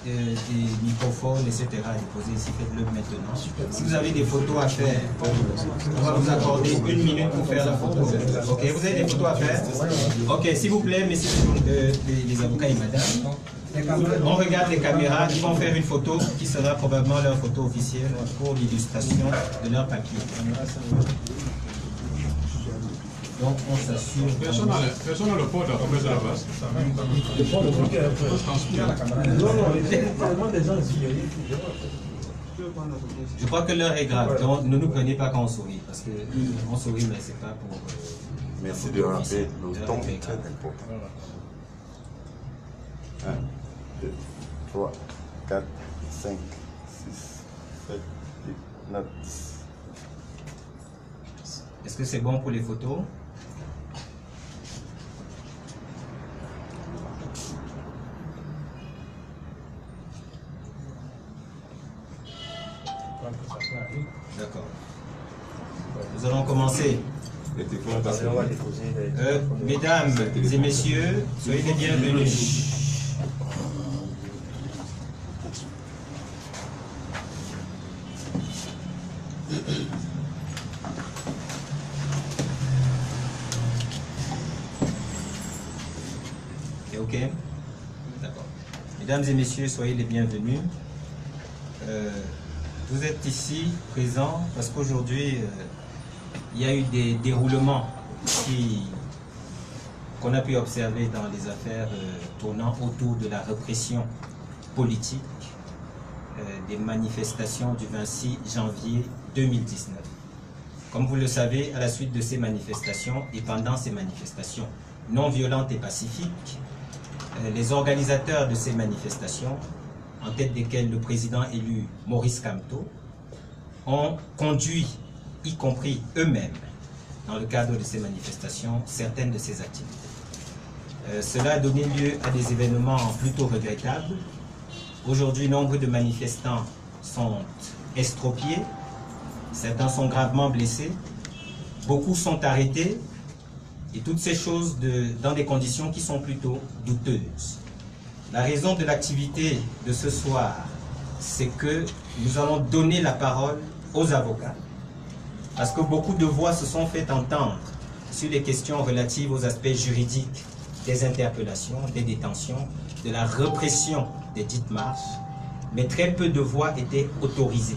des microphones, etc. déposés ici, faites-le maintenant. Si vous avez des photos à faire, on va vous accorder 1 minute pour faire la photo. Ok, vous avez des photos à faire? Ok, s'il vous plaît, messieurs les avocats et madame, on regarde les caméras qui vont faire une photo qui sera probablement leur photo officielle pour l'illustration de leur papier. Donc on s'assure. Personne n'a le port de la promesse de la base. Je crois que l'heure est grave, donc ne nous prenez pas quand on sourit, parce que on sourit, mais c'est pas pour. Merci de rappeler le temps est très important. 1, 2, 3, 4, 5, 6, 7, 8, 9, 10. Est-ce que c'est bon pour les photos? D'accord. Nous allons commencer. Mesdames et messieurs, soyez les bienvenus. C'est OK? D'accord. Mesdames et messieurs, soyez les bienvenus. Vous êtes ici présents parce qu'aujourd'hui, il y a eu des déroulements qu'on a pu observer dans les affaires tournant autour de la répression politique des manifestations du 26 janvier 2019. Comme vous le savez, à la suite de ces manifestations et pendant ces manifestations non violentes et pacifiques, les organisateurs de ces manifestations, en tête desquels le président élu Maurice Kamto, ont conduit, y compris eux-mêmes, dans le cadre de ces manifestations, certaines de ces activités. Cela a donné lieu à des événements plutôt regrettables. Aujourd'hui, nombre de manifestants sont estropiés, certains sont gravement blessés, beaucoup sont arrêtés, et toutes ces choses dans des conditions qui sont plutôt douteuses. La raison de l'activité de ce soir, c'est que nous allons donner la parole aux avocats, parce que beaucoup de voix se sont fait entendre sur les questions relatives aux aspects juridiques des interpellations, des détentions, de la répression des dites marches, mais très peu de voix étaient autorisées.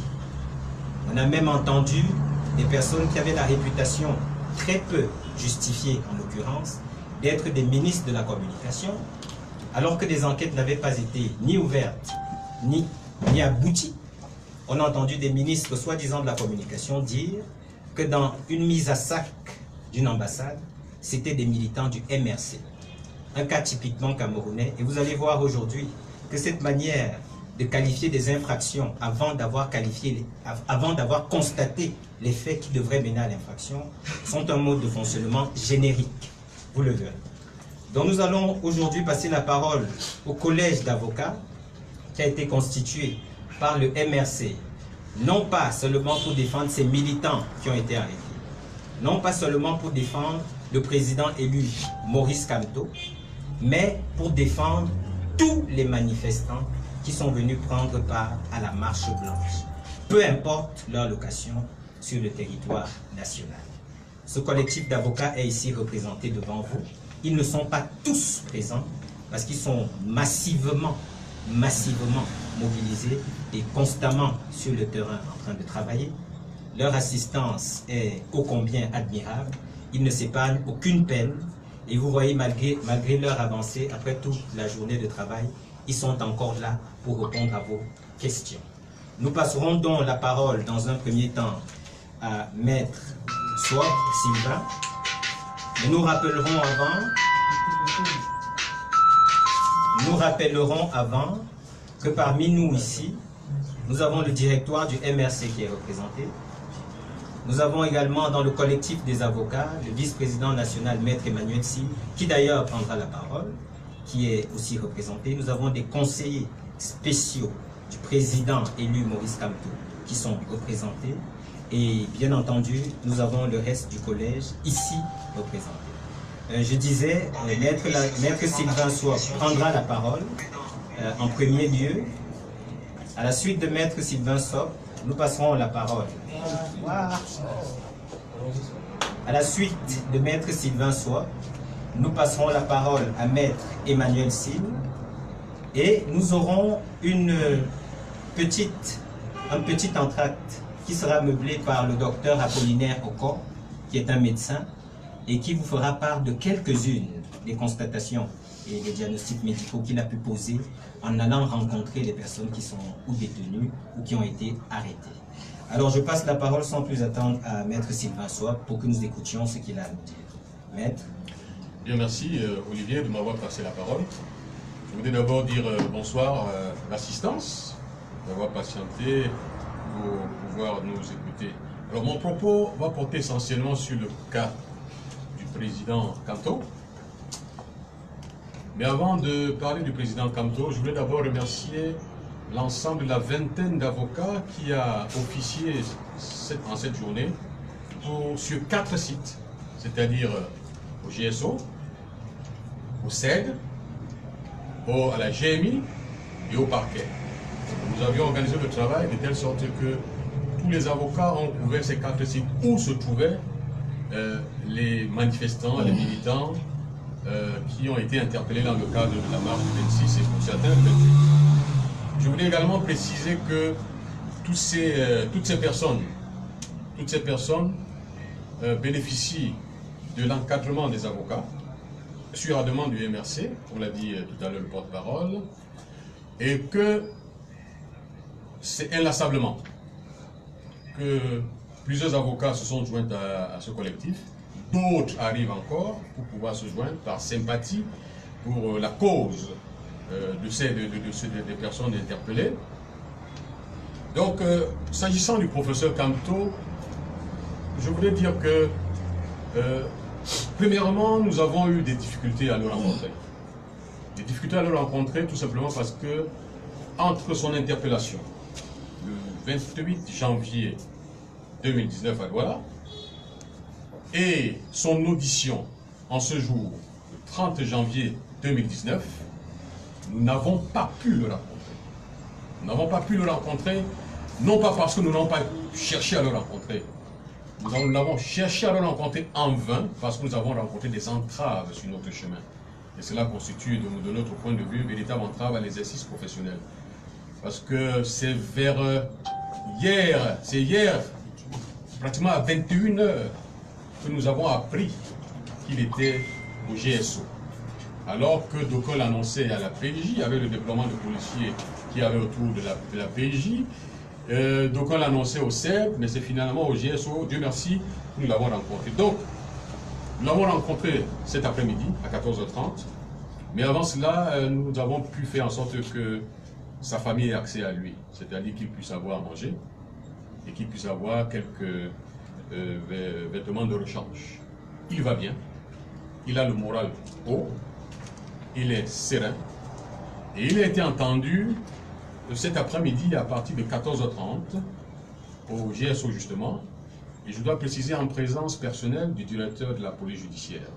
On a même entendu des personnes qui avaient la réputation très peu justifiée, en l'occurrence, d'être des ministres de la communication, alors que des enquêtes n'avaient pas été ni ouvertes, ni abouties. On a entendu des ministres soi-disant de la communication dire que dans une mise à sac d'une ambassade, c'était des militants du MRC. Un cas typiquement camerounais. Et vous allez voir aujourd'hui que cette manière de qualifier des infractions avant d'avoir constaté les faits qui devraient mener à l'infraction sont un mode de fonctionnement générique. Vous le verrez. Donc nous allons aujourd'hui passer la parole au collège d'avocats qui a été constitué par le MRC, non pas seulement pour défendre ces militants qui ont été arrêtés, non pas seulement pour défendre le président élu Maurice Kamto, mais pour défendre tous les manifestants qui sont venus prendre part à la marche blanche, peu importe leur location sur le territoire national. Ce collectif d'avocats est ici représenté devant vous. Ils ne sont pas tous présents parce qu'ils sont massivement mobilisés et constamment sur le terrain en train de travailler. Leur assistance est ô combien admirable. Ils ne s'épargnent aucune peine. Et vous voyez, malgré leur avancée, après toute la journée de travail, ils sont encore là pour répondre à vos questions. Nous passerons donc la parole dans un premier temps à Maître Swab Sylvain. Mais nous rappellerons avant que parmi nous ici, nous avons le directoire du MRC qui est représenté. Nous avons également dans le collectif des avocats le vice-président national Maître Emmanuel Si, qui d'ailleurs prendra la parole, qui est aussi représenté. Nous avons des conseillers spéciaux du président élu Maurice Kamto qui sont représentés. Et bien entendu, nous avons le reste du collège ici représenté. Je disais, Maître Sylvain Swab prendra la parole en premier lieu. À la suite de Maître Sylvain Sopp, nous passerons la parole. À la suite de Maître Sylvain Sopp, nous passerons la parole à Maître Emmanuel Sil et nous aurons un petit entracte qui sera meublé par le docteur Apollinaire Ocon, qui est un médecin et qui vous fera part de quelques-unes des constatations et des diagnostics médicaux qu'il a pu poser en allant rencontrer les personnes qui sont ou détenues ou qui ont été arrêtées. Alors je passe la parole sans plus attendre à Maître Sylvain Sopp pour que nous écoutions ce qu'il a à nous dire. Maître. Bien, merci Olivier de m'avoir passé la parole. Je voudrais d'abord dire bonsoir à l'assistance, d'avoir patienté pour pouvoir nous écouter. Alors mon propos va porter essentiellement sur le cas du président Kamto. Mais avant de parler du président Kamto, je voulais d'abord remercier l'ensemble de la vingtaine d'avocats qui a officié en cette journée sur 4 sites, c'est-à-dire au GSO, au CED, à la GMI et au parquet. Nous avions organisé le travail de telle sorte que tous les avocats ont couvert ces 4 sites où se trouvaient les manifestants, les militants qui ont été interpellés dans le cadre de la marche du 26 et pour certains le 28. Je voulais également préciser que toutes ces personnes bénéficient de l'encadrement des avocats sur la demande du MRC, on l'a dit tout à l'heure le porte-parole, et que c'est inlassablement que plusieurs avocats se sont joints à ce collectif, d'autres arrivent encore pour pouvoir se joindre par sympathie pour la cause des personnes interpellées. Donc, s'agissant du professeur Kamto, je voulais dire que premièrement, nous avons eu des difficultés à le rencontrer. Des difficultés à le rencontrer tout simplement parce que, entre son interpellation, le 28 janvier 2019 à Douala, et son audition en ce jour, le 30 janvier 2019, nous n'avons pas pu le rencontrer. Nous n'avons pas pu le rencontrer, non pas parce que nous n'avons pas cherché à le rencontrer, nous avons cherché à le rencontrer en vain parce que nous avons rencontré des entraves sur notre chemin. Et cela constitue, de notre point de vue, une véritable entrave à l'exercice professionnel. Parce que c'est hier, pratiquement à 21 h, que nous avons appris qu'il était au GSO. Alors que d'aucuns l'annonçaient à la PJ, avec le déploiement de policiers qui avait autour de la PJ, d'aucuns l'annonçaient au CEP, mais c'est finalement au GSO, Dieu merci, nous l'avons rencontré. Donc, nous l'avons rencontré cet après-midi à 14 h 30, mais avant cela, nous avons pu faire en sorte que sa famille ait accès à lui, c'est-à-dire qu'il puisse avoir à manger et qu'il puisse avoir quelques vêtements de rechange. Il va bien, il a le moral haut, il est serein, et il a été entendu cet après-midi à partir de 14 h 30 au GSO justement, et je dois préciser en présence personnelle du directeur de la police judiciaire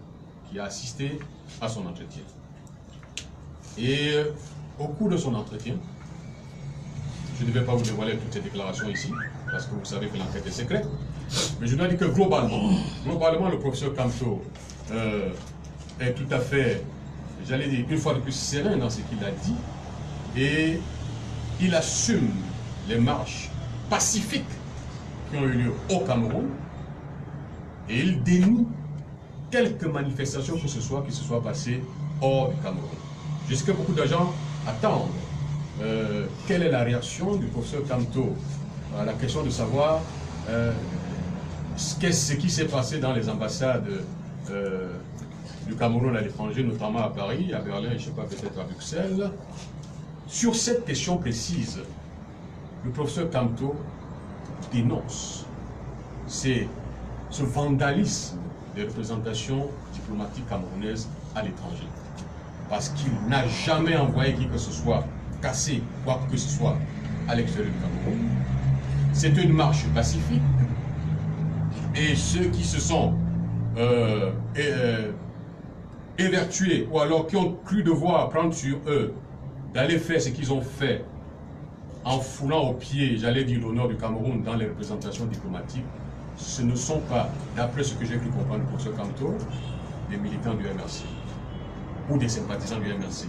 qui a assisté à son entretien. Et au cours de son entretien, je ne vais pas vous dévoiler toutes ces déclarations ici, parce que vous savez que l'enquête est secrète, mais je dois dire que globalement le professeur Kamto est tout à fait, j'allais dire, une fois de plus serein dans ce qu'il a dit, et il assume les marches pacifiques qui ont eu lieu au Cameroun, et il dénie quelques manifestations que ce soit qui se soient passées hors du Cameroun. Je sais que beaucoup de gens attendent quelle est la réaction du professeur Kamto à la question de savoir ce qui s'est passé dans les ambassades du Cameroun à l'étranger, notamment à Paris, à Berlin, je ne sais pas, peut-être à Bruxelles. Sur cette question précise, le professeur Kamto dénonce ce vandalisme des représentations diplomatiques camerounaises à l'étranger. Parce qu'il n'a jamais envoyé qui que ce soit casser quoi que ce soit à l'extérieur du Cameroun. C'est une marche pacifique. Et ceux qui se sont évertués ou alors qui ont cru devoir prendre sur eux d'aller faire ce qu'ils ont fait en foulant au pied, j'allais dire, l'honneur du Cameroun dans les représentations diplomatiques, ce ne sont pas, d'après ce que j'ai pu comprendre pour ce Camto, des militants du MRC ou des sympathisants du MRC.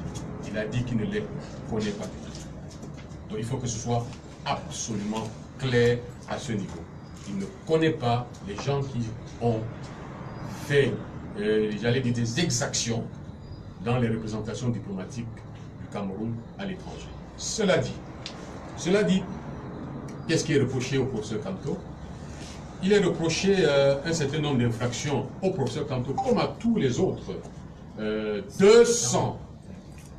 Il a dit qu'il ne les connaît pas. Donc il faut que ce soit absolument clair à ce niveau. Il ne connaît pas les gens qui ont fait, j'allais dire, des exactions dans les représentations diplomatiques du Cameroun à l'étranger. Cela dit, qu'est-ce qui est reproché au professeur Camto? Il est reproché un certain nombre d'infractions au professeur Camto, comme à tous les autres. 200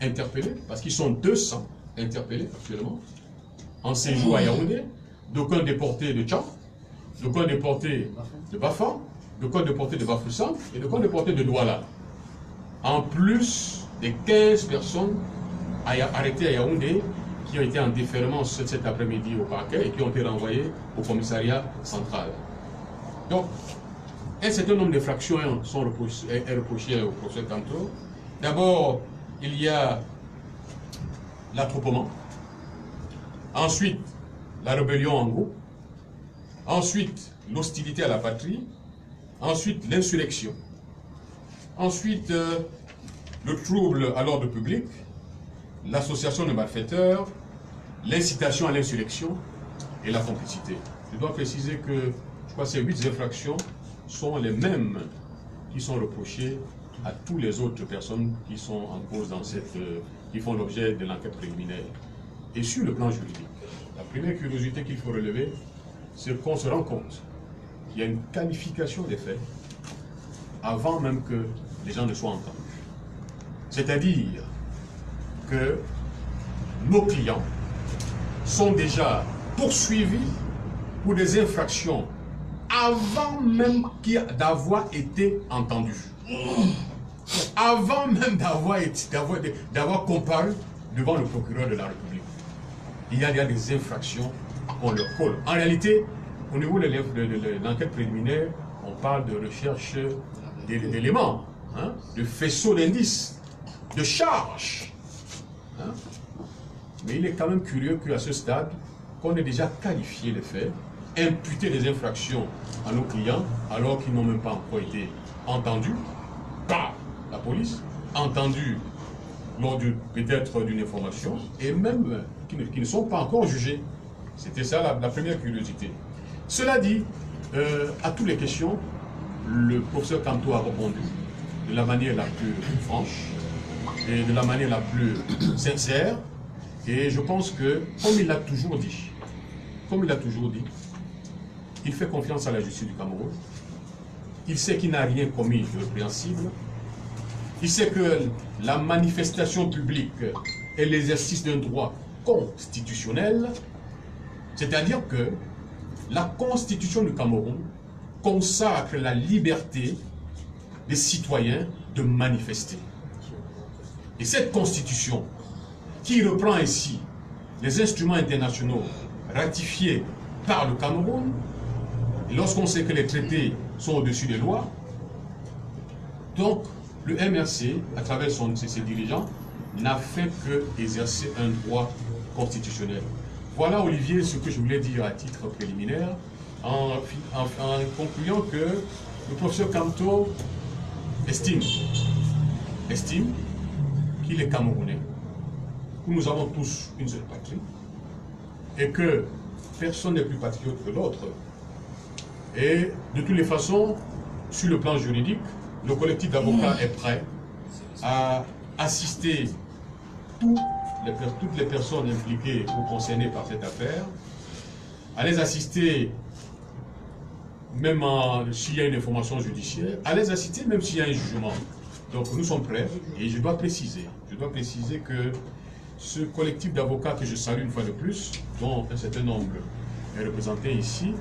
interpellés, parce qu'ils sont 200 interpellés actuellement, en séjour à Yaoundé, d'aucuns déportés de Tchad, d'aucuns déportés de Bafang, d'aucuns déportés de Bafoussam et d'aucuns déportés de Douala. En plus des 15 personnes arrêtées à Yaoundé qui ont été en déferment cet après-midi au parquet et qui ont été renvoyées au commissariat central. Donc, un certain nombre d'infractions sont reprochées au professeur Camto. D'abord, il y a l'attroupement. Ensuite, la rébellion en groupe. Ensuite, l'hostilité à la patrie. Ensuite, l'insurrection. Ensuite, le trouble à l'ordre public. L'association de malfaiteurs. L'incitation à l'insurrection et la complicité. Je dois préciser que, je crois que ces 8 infractions sont les mêmes qui sont reprochées à toutes les autres personnes qui sont en cause dans qui font l'objet de l'enquête préliminaire. Et sur le plan juridique, la première curiosité qu'il faut relever, c'est qu'on se rend compte qu'il y a une qualification des faits avant même que les gens ne soient entendus. C'est-à-dire que nos clients sont déjà poursuivis pour des infractions avant même d'avoir été entendus. Avant même d'avoir comparu devant le procureur de la République. Il y a des infractions qu'on leur colle. En réalité, au niveau de l'enquête préliminaire, on parle de recherche d'éléments, hein, de faisceaux d'indices, de charges. Hein. Mais il est quand même curieux qu'à ce stade, qu'on ait déjà qualifié les faits, imputé des infractions à nos clients, alors qu'ils n'ont même pas encore été entendus par la police, entendus lors peut-être d'une information, et même qui ne sont pas encore jugés. C'était ça la première curiosité. Cela dit, à toutes les questions, le professeur Camto a répondu de la manière la plus franche et de la manière la plus sincère. Et je pense que, comme il l'a toujours dit, il fait confiance à la justice du Cameroun. Il sait qu'il n'a rien commis de répréhensible. Il sait que la manifestation publique est l'exercice d'un droit constitutionnel. C'est-à-dire que la Constitution du Cameroun consacre la liberté des citoyens de manifester. Et cette Constitution, qui reprend ainsi les instruments internationaux ratifiés par le Cameroun, et lorsqu'on sait que les traités sont au-dessus des lois, donc le MRC, à travers ses dirigeants, n'a fait que exercer un droit constitutionnel. Voilà, Olivier, ce que je voulais dire à titre préliminaire, en concluant que le professeur Camto estime qu'il est Camerounais, que nous avons tous une seule patrie, et que personne n'est plus patriote que l'autre. Et de toutes les façons, sur le plan juridique, le collectif d'avocats est prêt à assister toutes les personnes impliquées ou concernées par cette affaire, à les assister même s'il y a une information judiciaire, à les assister même s'il y a un jugement. Donc nous sommes prêts, et je dois préciser que ce collectif d'avocats que je salue une fois de plus, dont un certain nombre est représenté ici,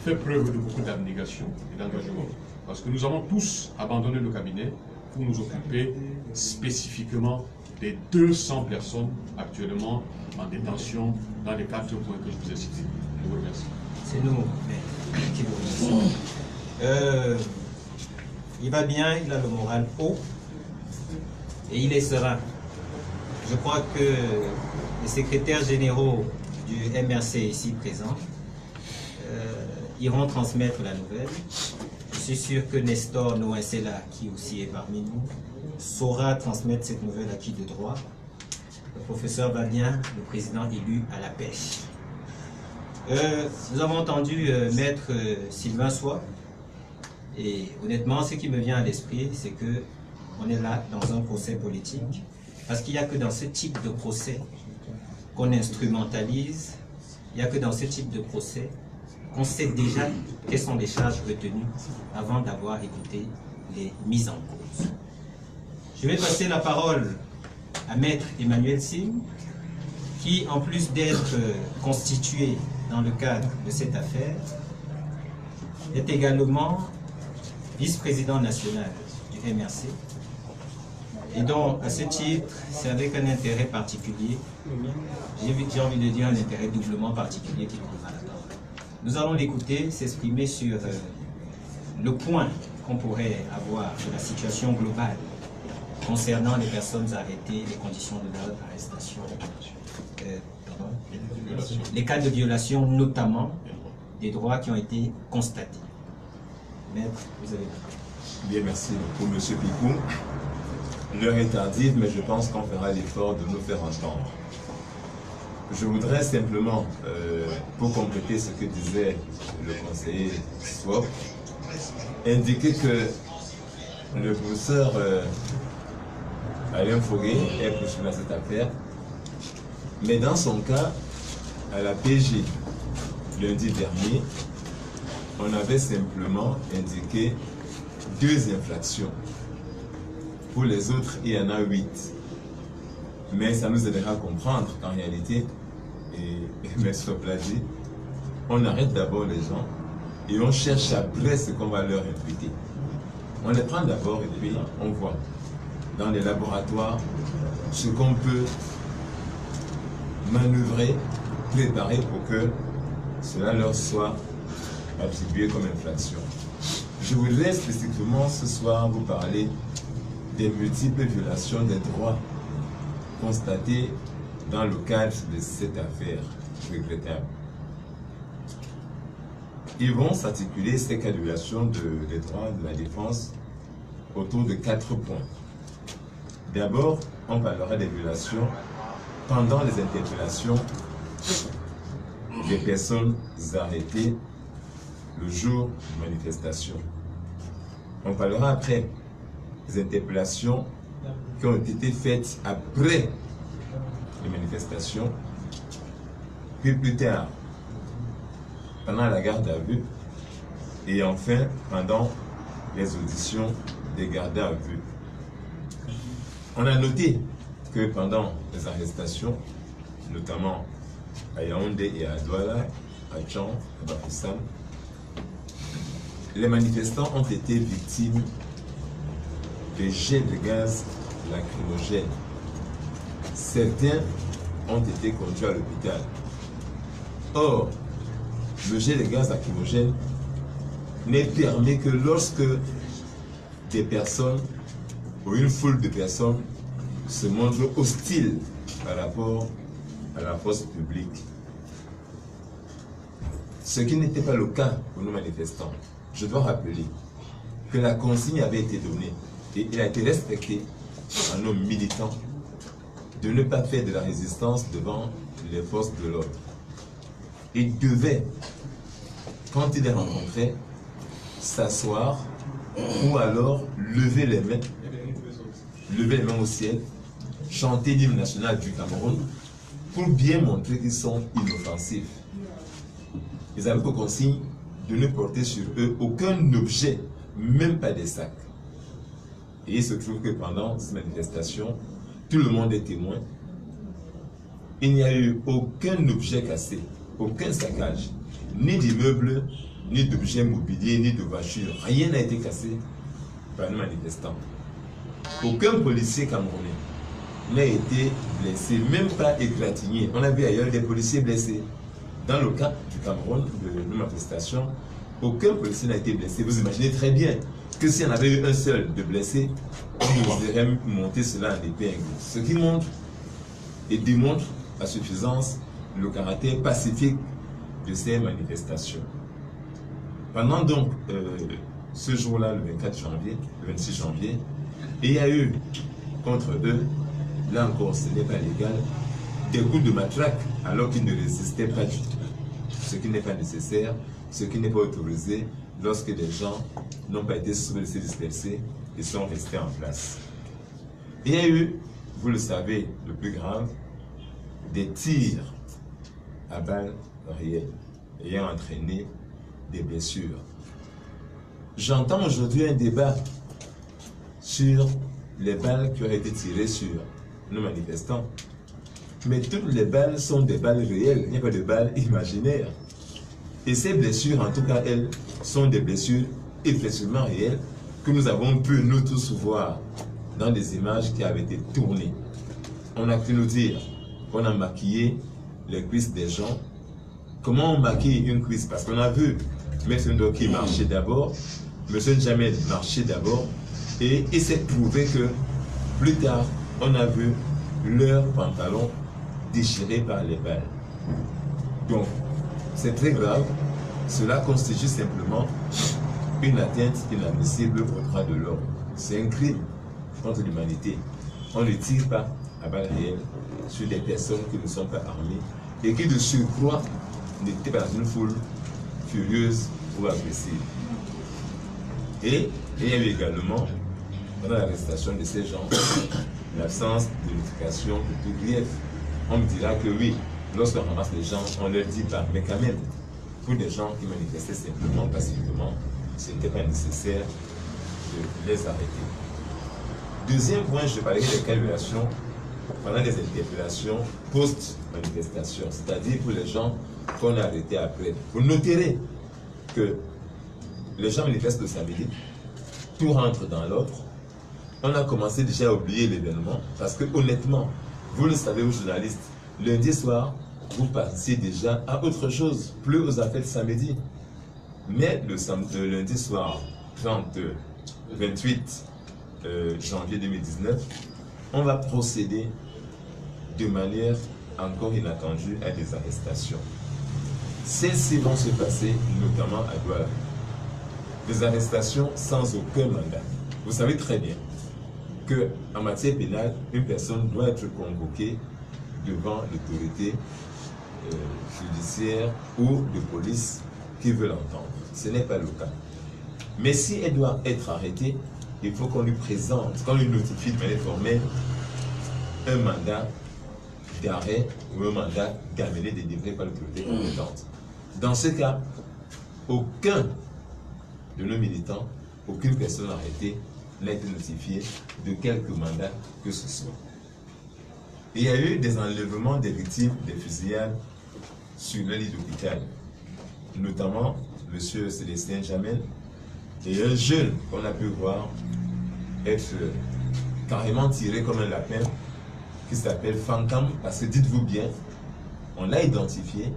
fait preuve de beaucoup d'abnégation et d'engagement. Parce que nous avons tous abandonné le cabinet pour nous occuper spécifiquement des 200 personnes actuellement en détention dans les 4 points que je vous ai cités. Je vous remercie. C'est nous qui vous remercions. Il va bien, il a le moral haut et il est serein. je crois que les secrétaires généraux du MRC ici présents iront transmettre la nouvelle. Je suis sûr que Nestor Noënsela, qui aussi est parmi nous, saura transmettre cette nouvelle à qui de droit. Le professeur Badien, le président élu à la pêche. Nous avons entendu Maître Sylvain Soie, et honnêtement, ce qui me vient à l'esprit, c'est que on est là dans un procès politique, parce qu'il n'y a que dans ce type de procès qu'on instrumentalise, il n'y a que dans ce type de procès qu'on sait déjà quelles sont les charges retenues avant d'avoir écouté les mises en cause. Je vais passer la parole à Maître Emmanuel Sim, qui, en plus d'être constitué dans le cadre de cette affaire, est également vice-président national du MRC. Et donc, à ce titre, c'est avec un intérêt particulier, j'ai envie de dire un intérêt doublement particulier qu'il prendra la parole. Nous allons l'écouter s'exprimer sur le point qu'on pourrait avoir de la situation globale concernant les personnes arrêtées, les conditions de leur arrestation, les cas de violation notamment des droits qui ont été constatés. Maître, vous avez la parole. Bien, merci beaucoup, M. Picou. L'heure est tardive, mais je pense qu'on fera l'effort de nous faire entendre. Je voudrais simplement, pour compléter ce que disait le conseiller Swap, indiquer que le professeur Alain Foguet est poursuivi dans cette affaire, mais dans son cas, à la PJ, lundi dernier, on avait simplement indiqué 2 infractions. Pour les autres, il y en a 8. Mais ça nous aidera à comprendre qu'en réalité, et M. Swap l'a dit, on arrête d'abord les gens et on cherche après ce qu'on va leur imputer. On les prend d'abord et puis on voit dans les laboratoires ce qu'on peut manœuvrer, préparer pour que cela leur soit attribué comme infraction. Je voudrais spécifiquement ce soir vous parler des multiples violations des droits constatées dans le cadre de cette affaire regrettable. Ils vont s'articuler ces cas de violation des droits de la défense autour de 4 points. D'abord, on parlera des violations pendant les interpellations des personnes arrêtées le jour de manifestation. On parlera après des interpellations qui ont été faites après les manifestations, puis plus tard, pendant la garde à vue, et enfin pendant les auditions des gardés à vue. On a noté que pendant les arrestations, notamment à Yaoundé et à Douala, à Tchan, à Bafoussam, les manifestants ont été victimes de jets de gaz lacrymogènes. Certains ont été conduits à l'hôpital. Or, le jet de gaz lacrymogène n'est permis que lorsque des personnes ou une foule de personnes se montrent hostiles par rapport à la force publique. Ce qui n'était pas le cas pour nos manifestants. Je dois rappeler que la consigne avait été donnée et il a été respecté à nos militants de ne pas faire de la résistance devant les forces de l'ordre. Ils devaient, quand ils les rencontraient, s'asseoir ou alors lever les mains au ciel, chanter l'hymne national du Cameroun pour bien montrer qu'ils sont inoffensifs. Ils avaient pour consigne de ne porter sur eux aucun objet, même pas des sacs. Et il se trouve que pendant cette manifestation, tout le monde est témoin. Il n'y a eu aucun objet cassé, aucun saccage, ni d'immeubles, ni d'objets mobiliers, ni de voitures. Rien n'a été cassé par nos manifestants. Aucun policier camerounais n'a été blessé, même pas égratigné. On a vu ailleurs des policiers blessés. Dans le cas du Cameroun, de nos manifestations, aucun policier n'a été blessé. Vous imaginez très bien que s'il y en avait eu un seul de blessé, on nous aurait monté cela en épingle. Ce qui montre et démontre à suffisance le caractère pacifique de ces manifestations. Pendant donc ce jour-là, le 24 janvier, le 26 janvier, il y a eu contre eux, là encore ce n'est pas légal, des coups de matraque alors qu'ils ne résistaient pas du tout. Ce qui n'est pas nécessaire, ce qui n'est pas autorisé lorsque les gens n'ont pas été laissés disperser et sont restés en place. Il y a eu, vous le savez, le plus grave, des tirs à balles réelles ayant entraîné des blessures. J'entends aujourd'hui un débat sur les balles qui ont été tirées sur nos manifestants. Mais toutes les balles sont des balles réelles, il n'y a pas de balles imaginaires. Et ces blessures, en tout cas, elles sont des blessures effectivement réelles que nous avons pu nous tous voir dans des images qui avaient été tournées. On a pu nous dire qu'on a maquillé les cuisses des gens. Comment on maquille une cuisse? Parce qu'on a vu M. Ndoki marcher d'abord, M. Njamel marcher d'abord, et il s'est prouvé que plus tard, on a vu leurs pantalons déchirés par les balles. Donc, c'est très grave. Cela constitue simplement une atteinte inadmissible aux droits de l'homme. C'est un crime contre l'humanité. On ne tire pas à balles réelles sur des personnes qui ne sont pas armées et qui de surcroît n'étaient pas dans une foule furieuse ou agressive. Et il y a eu également, pendant l'arrestation de ces gens, l'absence de notification de tout grief. On me dira que oui, lorsqu'on ramasse les gens, on ne leur dit pas, mais quand même, pour des gens qui manifestaient simplement, pacifiquement, ce n'était pas nécessaire de les arrêter. Deuxième point, je parlais des calculations pendant les interpellations post-manifestation, c'est-à-dire pour les gens qu'on a arrêtés après. Vous noterez que les gens manifestent le samedi, tout rentre dans l'ordre. On a commencé déjà à oublier l'événement parce que honnêtement, vous le savez, vous journalistes, lundi soir, vous pensiez déjà à autre chose, plus aux affaires de samedi. Mais le lundi soir, 28 janvier 2019, on va procéder de manière encore inattendue à des arrestations. Celles-ci vont se passer notamment à Douala. Des arrestations sans aucun mandat. Vous savez très bien qu'en matière pénale, une personne doit être convoquée devant l'autorité judiciaire ou de police qui veut l'entendre. Ce n'est pas le cas. Mais si elle doit être arrêtée, il faut qu'on lui présente, qu'on lui notifie de manière formelle un mandat d'arrêt ou un mandat d'amener délivré par l'autorité compétente. Dans ce cas, aucun de nos militants, aucune personne arrêtée n'a été notifiée de quelque mandat que ce soit. Il y a eu des enlèvements des victimes des fusillades sur le lit d'hôpital, notamment M. Célestin Jamel et un jeune qu'on a pu voir être carrément tiré comme un lapin qui s'appelle Fankam, parce que dites-vous bien, on l'a identifié,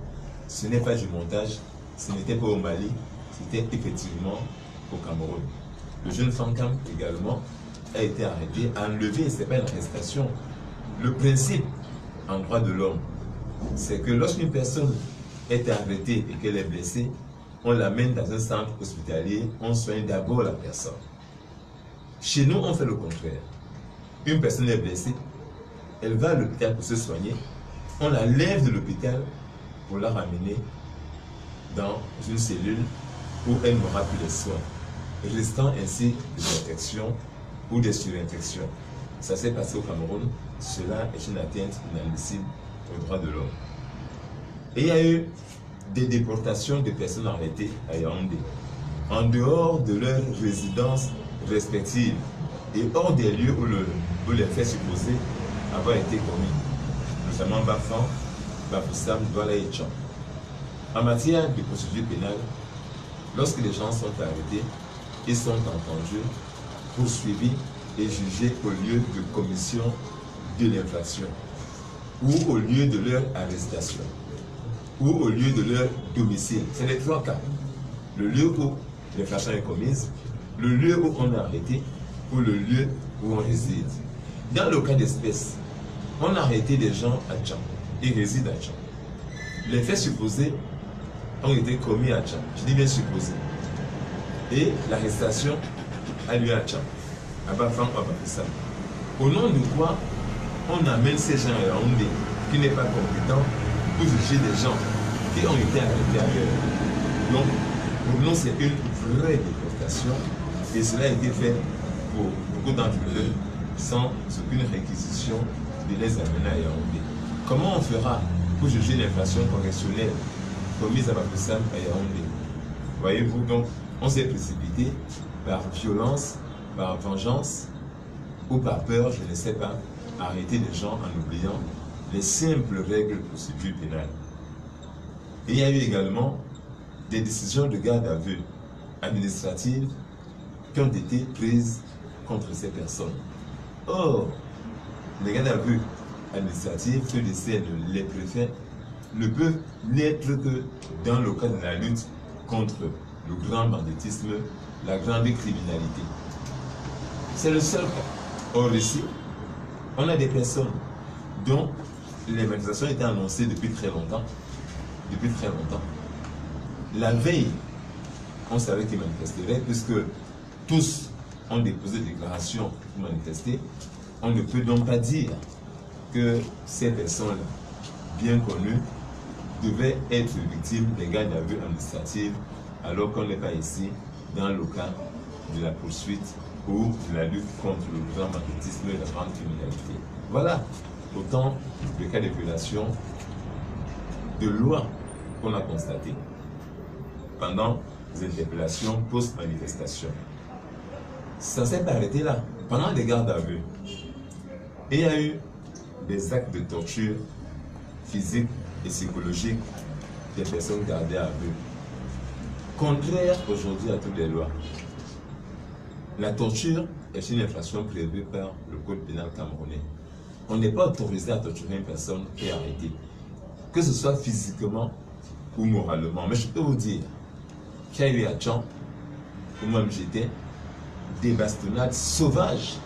ce n'est pas du montage, ce n'était pas au Mali, c'était effectivement au Cameroun. Le jeune Fankam également a été arrêté, enlevé, ce n'est pas une arrestation. Le principe en droit de l'homme, c'est que lorsqu'une personne est arrêtée et qu'elle est blessée, on l'amène dans un centre hospitalier, on soigne d'abord la personne. Chez nous, on fait le contraire. Une personne est blessée, elle va à l'hôpital pour se soigner, on la lève de l'hôpital pour la ramener dans une cellule où elle n'aura plus les soins, restant ainsi des infections ou des surinfections. Ça s'est passé au Cameroun, cela est une atteinte inadmissible aux droits de l'homme. Et il y a eu des déportations de personnes arrêtées à Yaoundé, en dehors de leurs résidences respectives et hors des lieux où les faits supposés avoir été commis, notamment Bafan, Bafoussam, Douala et Tcham. En matière de procédure pénale, lorsque les gens sont arrêtés, ils sont entendus, poursuivis et jugés au lieu de commission de l'infraction, ou au lieu de leur arrestation, ou au lieu de leur domicile. C'est les trois cas. Le lieu où l'infraction est commise, le lieu où on est arrêté, ou le lieu où on réside. Dans le cas d'espèce, On a arrêté des gens à Tcham. Ils résident à Tcham. Les faits supposés ont été commis à Tcham. Je dis bien supposés. Et l'arrestation a lieu à Tcham, à Bafang ou à Bafissam. Au nom de quoi on amène ces gens à Yaoundé qui n'est pas compétent pour juger des gens qui ont été arrêtés ailleurs. Donc, pour nous, c'est une vraie déportation et cela a été fait pour beaucoup d'entre eux sans aucune réquisition de les amener à Yaoundé. Comment on fera pour juger l'infraction correctionnelle commise à Bafissam à Yaoundé? Voyez-vous, donc, on s'est précipité par violence, par vengeance ou par peur, je ne sais pas, arrêter des gens en oubliant les simples règles de procédure pénale. Et il y a eu également des décisions de garde à vue administratives qui ont été prises contre ces personnes. Or, les gardes à vue administratives que décèdent les préfets ne peuvent n'être que dans le cadre de la lutte contre le grand banditisme, la grande criminalité. C'est le seul cas. Or ici, on a des personnes dont les manifestations étaient annoncées depuis très longtemps. Depuis très longtemps. La veille, on savait qu'ils manifesteraient puisque tous ont déposé des déclarations pour manifester. On ne peut donc pas dire que ces personnes bien connues devaient être victimes des gardes à vue administratives alors qu'on n'est pas ici dans le cas de la poursuite ou de la lutte contre le grand banditisme et la grande criminalité. Voilà autant de cas de violation de loi qu'on a constaté pendant les interpellations post-manifestation. Ça ne s'est pas arrêté là. Pendant les gardes à vue, il y a eu des actes de torture physique et psychologique des personnes gardées à vue. Contraire aujourd'hui à toutes les lois. La torture est une infraction prévue par le code pénal camerounais. On n'est pas autorisé à torturer une personne qui est arrêtée, que ce soit physiquement ou moralement. Mais je peux vous dire qu'il y a eu à Tcham, où même j'étais, des bastonnades sauvages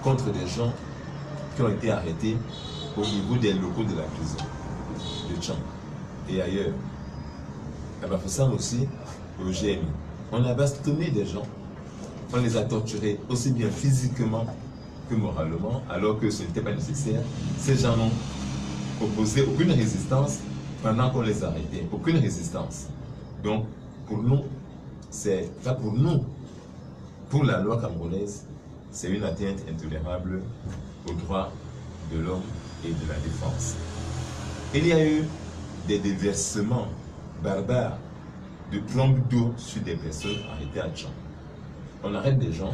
contre des gens qui ont été arrêtés au niveau des locaux de la prison de Tcham et ailleurs. À Bafoussam aussi, au GMI. On a bastonné des gens, on les a torturés aussi bien physiquement que moralement, alors que ce n'était pas nécessaire. Ces gens n'ont opposé aucune résistance pendant qu'on les arrêtait. Aucune résistance. Donc, pour nous, c'est pas pour nous. Pour la loi camerounaise, c'est une atteinte intolérable aux droits de l'homme et de la défense. Il y a eu des déversements barbares de plombes d'eau sur des personnes arrêtées à Tcham. On arrête des gens,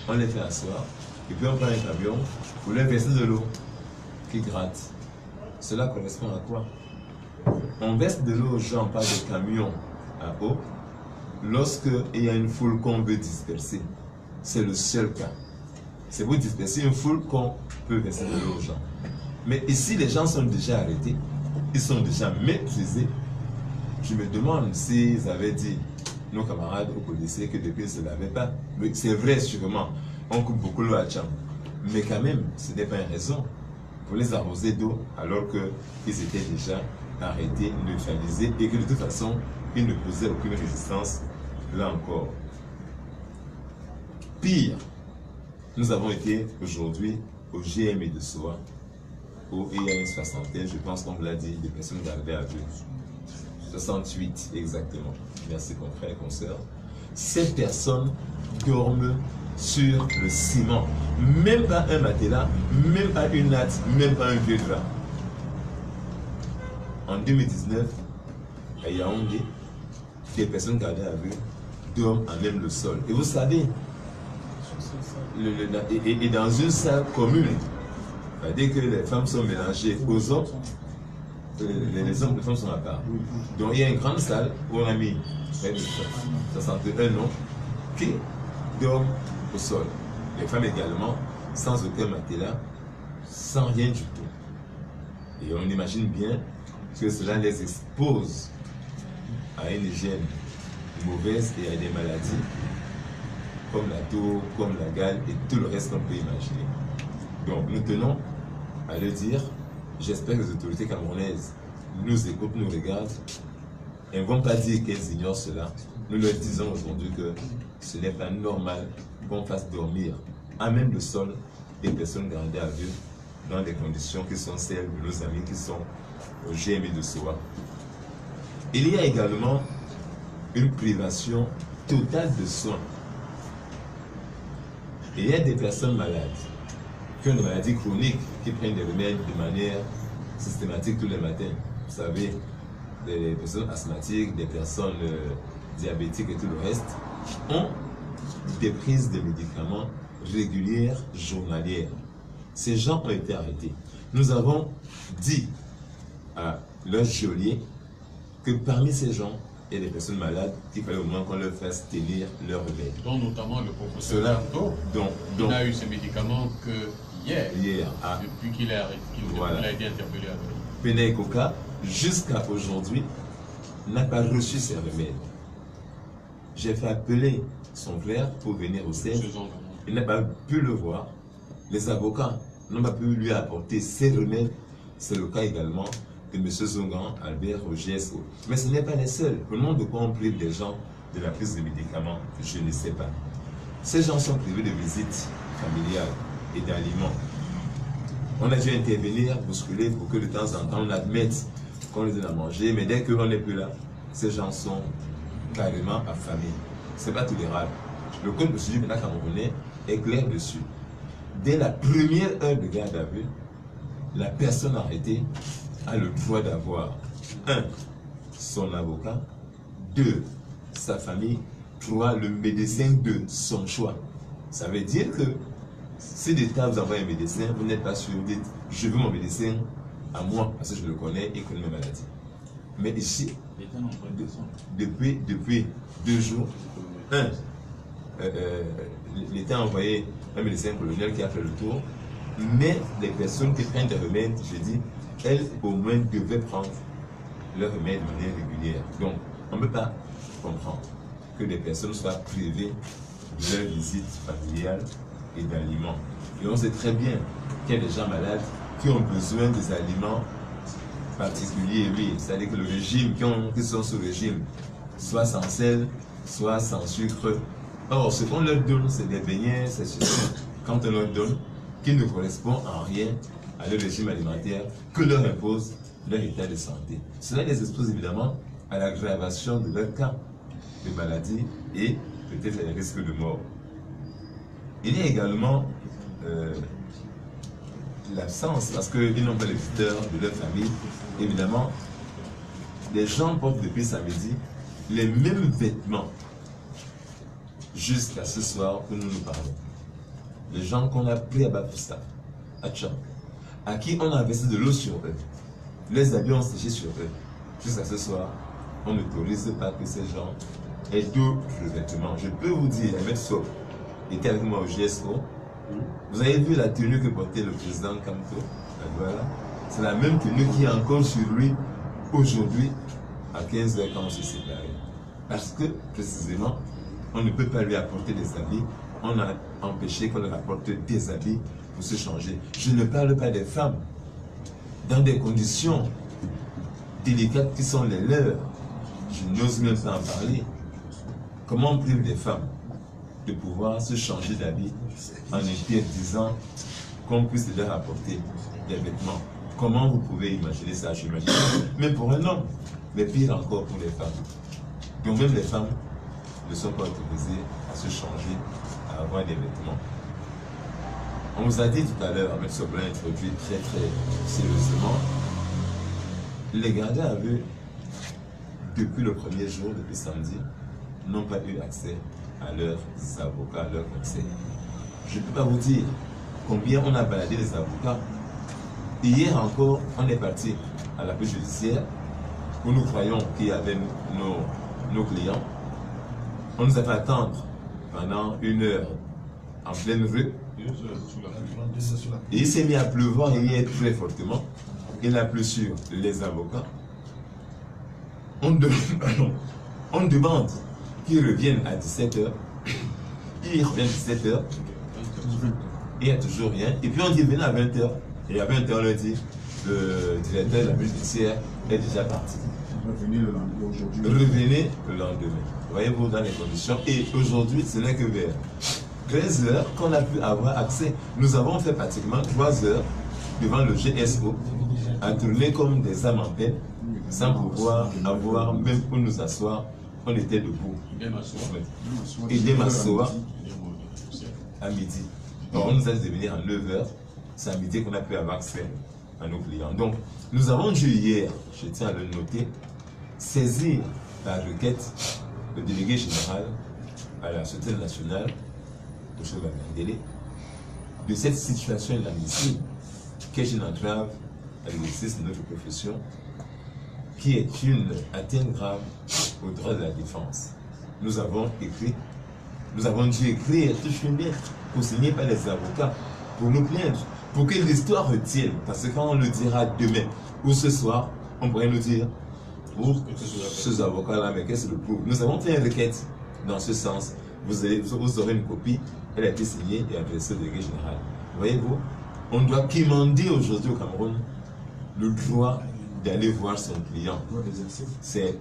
on les fait asseoir, et puis on prend un camion pour leur verser de l'eau qui gratte. Cela correspond à quoi? On verse de l'eau aux gens par des camions à eau lorsqu'il y a une foule qu'on veut disperser. C'est le seul cas. C'est pour disperser une foule qu'on peut verser de l'eau aux gens. Mais ici, les gens sont déjà arrêtés, ils sont déjà maîtrisés. Je me demande s'ils avaient dit, nos camarades au policiers, que depuis ils ne se lavaient pas. Mais c'est vrai, sûrement, on coupe beaucoup l'eau à Tcham. Mais quand même, ce n'est pas une raison pour les arroser d'eau alors qu'ils étaient déjà arrêtés, neutralisés et que de toute façon, ils ne posaient aucune résistance, là encore. Pire, nous avons été aujourd'hui au GMI de Soa, où il y a une soixantaine, je pense qu'on l'a dit, de personnes gardées à vue. 68 exactement. Merci mon frère et consoeur. Ces personnes dorment sur le ciment. Même pas un matelas, même pas une natte, même pas un vieux drap. En 2019, à Yaoundé, des personnes gardées à vue dorment à même le sol. Et vous savez, et dans une salle commune, dès que les femmes sont mélangées aux hommes, les hommes et les femmes sont à part. Donc il y a une grande salle où on a mis 61 hommes qui dorment au sol. Les femmes également, sans aucun matelas, sans rien du tout. Et on imagine bien que cela les expose à une hygiène mauvaise et à des maladies comme la toux, comme la gale et tout le reste qu'on peut imaginer. Donc nous tenons à leur dire, j'espère que les autorités camerounaises nous écoutent, nous regardent. Elles ne vont pas dire qu'elles ignorent cela. Nous leur disons aujourd'hui que ce n'est pas normal qu'on fasse dormir à même le sol des personnes gardées à vue dans des conditions qui sont celles de nos amis qui sont au GMI de Soa. Il y a également une privation totale de soins. Et il y a des personnes malades qui ont des maladies chroniques, qui prennent des remèdes de manière systématique tous les matins. Vous savez, des personnes asthmatiques, des personnes diabétiques et tout le reste, ont des prises de médicaments régulières, journalières. Ces gens ont été arrêtés. Nous avons dit à leur geôlier que parmi ces gens, il y a des personnes malades qu'il fallait au moins qu'on leur fasse tenir leur remède. Dont notamment le professeur Santo, il n'a eu ces médicaments que hier depuis qu'il a été interpellé avec. Penei Koka, jusqu'à aujourd'hui, n'a pas reçu ses remèdes. J'ai fait appeler son frère pour venir au CEF. Il n'a pas pu le voir. Les avocats n'ont pas pu lui apporter ses remèdes. C'est le cas également de M. Zongan Albert au GSO. Mais ce n'est pas les seuls. Au nom de quoi on prive des gens de la prise de médicaments, je ne sais pas. Ces gens sont privés de visites familiales et d'aliments. On a dû intervenir, bousculer pour que de temps en temps on admette qu'on les donne à manger, mais dès qu'on n'est plus là, ces gens sont carrément affamés. Ce n'est pas tolérable. Le code de procédure pénale camerounais est clair dessus. Dès la première heure de garde à vue, la personne arrêtée a le droit d'avoir 1. Son avocat, 2. Sa famille, 3. Le médecin de son choix. Ça veut dire que si l'État vous envoie un médecin, vous n'êtes pas sûr, vous dites je veux mon médecin à moi parce que je le connais et connais mes maladies. Mais ici, depuis 2 jours, l'État a envoyé un médecin colonial qui a fait le tour, mais les personnes qui prennent des remèdes, je dis, elles au moins devaient prendre leurs remèdes de manière régulière. Donc, on ne peut pas comprendre que les personnes soient privées de leur visite familiale et d'aliments. Et on sait très bien qu'il y a des gens malades qui ont besoin des aliments particuliers, oui. C'est-à-dire que le régime, qui sont sous régime, soit sans sel, soit sans sucre. Or, ce qu'on leur donne, c'est des beignets, c'est ceci. Quand on leur donne, qui ne correspond en rien à leur régime alimentaire que leur impose leur état de santé. Cela les expose évidemment à l'aggravation de leur cas de maladie et peut-être à des risques de mort. Il y a également l'absence, parce qu'ils n'ont pas les visiteurs de leur famille. Évidemment, les gens portent depuis samedi les mêmes vêtements jusqu'à ce soir où nous nous parlons. Les gens qu'on a pris à Bafoussa, à Tcham, à qui on a versé de l'eau sur eux, les habits ont séché sur eux. Jusqu'à ce soir, on n'autorise pas que ces gens aient d'autres vêtements. Je peux vous dire, M. Sow était avec moi au GSO. Vous avez vu la tenue que portait le président Kamto. Voilà. C'est la même tenue qui est encore sur lui aujourd'hui à 15 h quand on s'est séparés. Parce que, précisément, on ne peut pas lui apporter des habits. On a empêché qu'on leur apporte des habits pour se changer. Je ne parle pas des femmes. Dans des conditions délicates qui sont les leurs, je n'ose même pas en parler. Comment on prive des femmes de pouvoir se changer d'habit en interdisant qu'on puisse leur apporter des vêtements? Comment vous pouvez imaginer ça? J'imagine. Mais pour un homme, mais pire encore pour les femmes. Donc même les femmes ne sont pas autorisées à se changer, à avoir des vêtements. On vous a dit tout à l'heure, M. Soblin introduit très sérieusement, les gardés à vue, depuis le premier jour, depuis samedi, n'ont pas eu accès à leurs avocats, à leurs conseils. Je ne peux pas vous dire combien on a baladé les avocats. Hier encore, on est parti à la police judiciaire où nous croyons qu'il y avait nos clients. On nous a fait attendre pendant 1 heure en pleine rue. Et il s'est mis à pleuvoir hier très fortement. Il a plu sur les avocats. On demande qu'ils reviennent à 17 h. Ils reviennent à 17 h. Il n'y a toujours rien. Et puis on dit venez à 20 h. Et à 20h, on leur dit, le directeur de la judiciaire est déjà parti. Revenez le lendemain, aujourd'hui. Revenez le lendemain. Voyez-vous dans les conditions. Et aujourd'hui, ce n'est que vers 13 heures qu'on a pu avoir accès. Nous avons fait pratiquement 3 heures devant le GSO, à tourner comme des âmes en peine, sans pouvoir avoir même où nous asseoir. On était debout. Et bien m'asseoir à midi. Donc on nous a dit de venir à 9h. C'est à midi qu'on a pu avoir accès à nos clients. Donc nous avons dû hier, je tiens à le noter, saisir par requête le délégué général à la Sûreté nationale, M. Bamandele, de cette situation inadmissible qui est une entrave à l'exercice de notre profession, qui est une atteinte grave aux droits de la défense. Nous avons écrit, nous avons dû écrire toute une lettre co-signée par les avocats pour nous plaindre, pour que l'histoire retienne. Parce que quand on le dira demain ou ce soir, on pourrait nous dire, oh, ces avocats-là, mais qu'est-ce que le prouve? Nous avons fait une requête dans ce sens. Vous aurez une copie, elle a été signée et adressée au délégué général. Voyez-vous, on doit quémander aujourd'hui au Cameroun le droit d'aller voir son client. C'est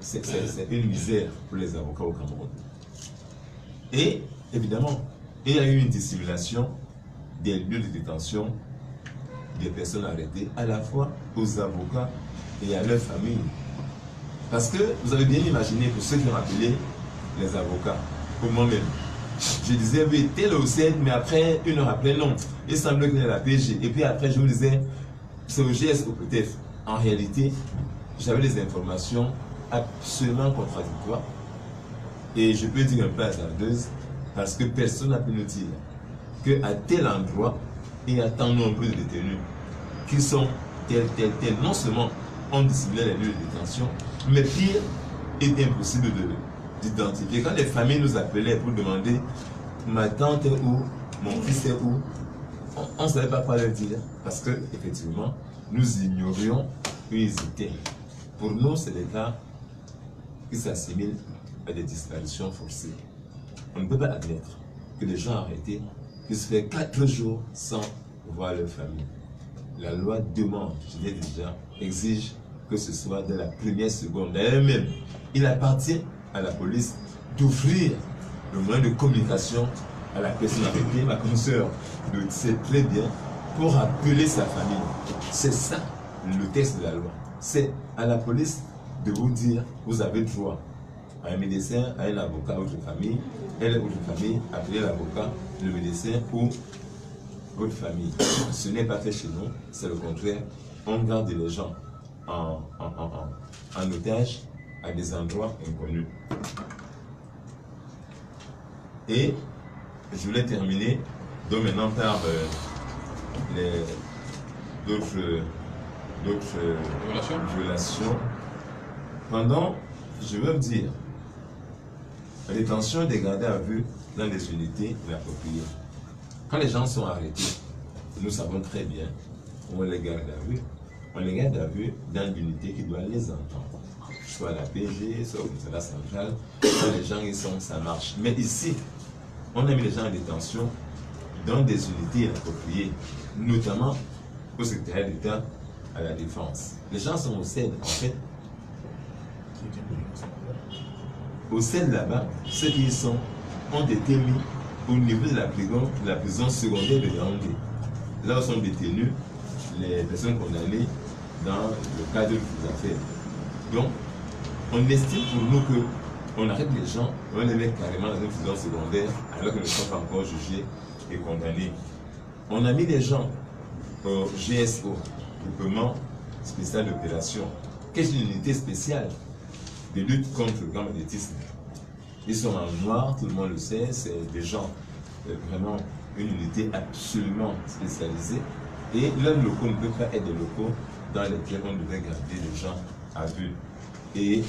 une misère pour les avocats au Cameroun. Et évidemment, il y a eu une dissimulation des lieux de détention des personnes arrêtées, à la fois aux avocats et à leurs familles. Parce que vous avez bien imaginé, pour ceux qui ont appelé les avocats, pour moi-même, je disais oui, tel au CN, mais après, une heure après, non. Il semblait qu'il y ait la PG. Et puis après, je vous disais, c'est au GSO peut-être. En réalité, j'avais des informations absolument contradictoires. Et je peux dire un peu hasardeuse, parce que personne n'a pu nous dire qu'à tel endroit, il y a tant nombre de détenus qui sont tel. Non seulement on dissimulait les lieux de détention, mais pire, il est impossible d'identifier. Quand les familles nous appelaient pour demander ma tante est où, mon fils est où, on ne savait pas quoi leur dire, parce que effectivement, nous ignorions où ils étaient. Pour nous, c'est des cas qui s'assimilent à des disparitions forcées. On ne peut pas admettre que les gens arrêtés puissent faire 4 jours sans voir leur famille. La loi demande, je l'ai déjà, exige que ce soit de la première seconde. D'ailleurs même, il appartient à la police d'offrir le moyen de communication à la personne arrêtée. Ma consoeur le sait très bien, pour appeler sa famille. C'est ça le texte de la loi. C'est à la police de vous dire, vous avez droit à un médecin, à un avocat, à votre famille. Elle est votre famille, appelez l'avocat, le médecin ou votre famille. Ce n'est pas fait chez nous, c'est le contraire. On garde les gens en otage à des endroits inconnus. Et je voulais terminer donc maintenant par d'autres violations. Pendant, je veux dire, la détention des gardés à vue dans les unités inappropriées. Quand les gens sont arrêtés, nous savons très bien où on les garde à vue. On les garde à vue dans l'unité qui doit les entendre. Soit la PG, soit au commissariat central. Quand les gens y sont, ça marche. Mais ici, on a mis les gens en détention dans des unités inappropriées, notamment au secrétariat d'État à la Défense. Les gens sont au CED, en fait. Au CED là-bas, ceux qui y sont ont été mis au niveau de la prison secondaire de Yaoundé. Là où sont détenus les personnes condamnées dans le cadre des affaires. Donc, on estime pour nous qu'on arrête les gens, on les met carrément dans une prison secondaire alors qu'ils ne sont pas encore jugés et condamnés. On a mis les gens au GSO, groupement spécial d'opération, qui est une unité spéciale de lutte contre le grand banditisme. Ils sont en noir, tout le monde le sait, c'est des gens vraiment une unité absolument spécialisée. Et leurs locaux ne peuvent pas être des locaux dans lesquels on devrait garder les gens à vue. Et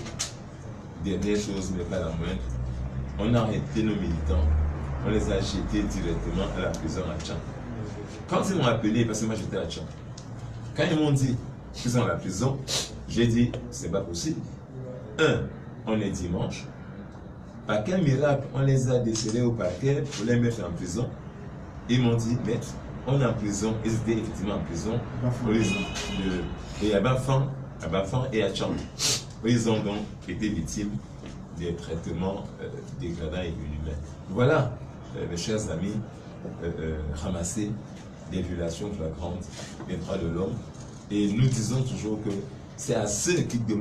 dernière chose, mais pas la moindre, on a arrêté nos militants, on les a jetés directement à la prison à Tchang. Quand ils m'ont appelé, parce que moi j'étais à Tchang, quand ils m'ont dit qu'ils sont à la prison, j'ai dit c'est pas possible. On est dimanche. Par quel miracle on les a décelés au parquet pour les mettre en prison? Ils m'ont dit, maître, on est en prison, ils étaient effectivement en prison. Et à Bafan et à Tchang. Ils ont donc été victimes des traitements dégradants et inhumains. Voilà, mes chers amis, ramasser des violations flagrantes des droits de l'homme. Et nous disons toujours que c'est à ceux qui demandent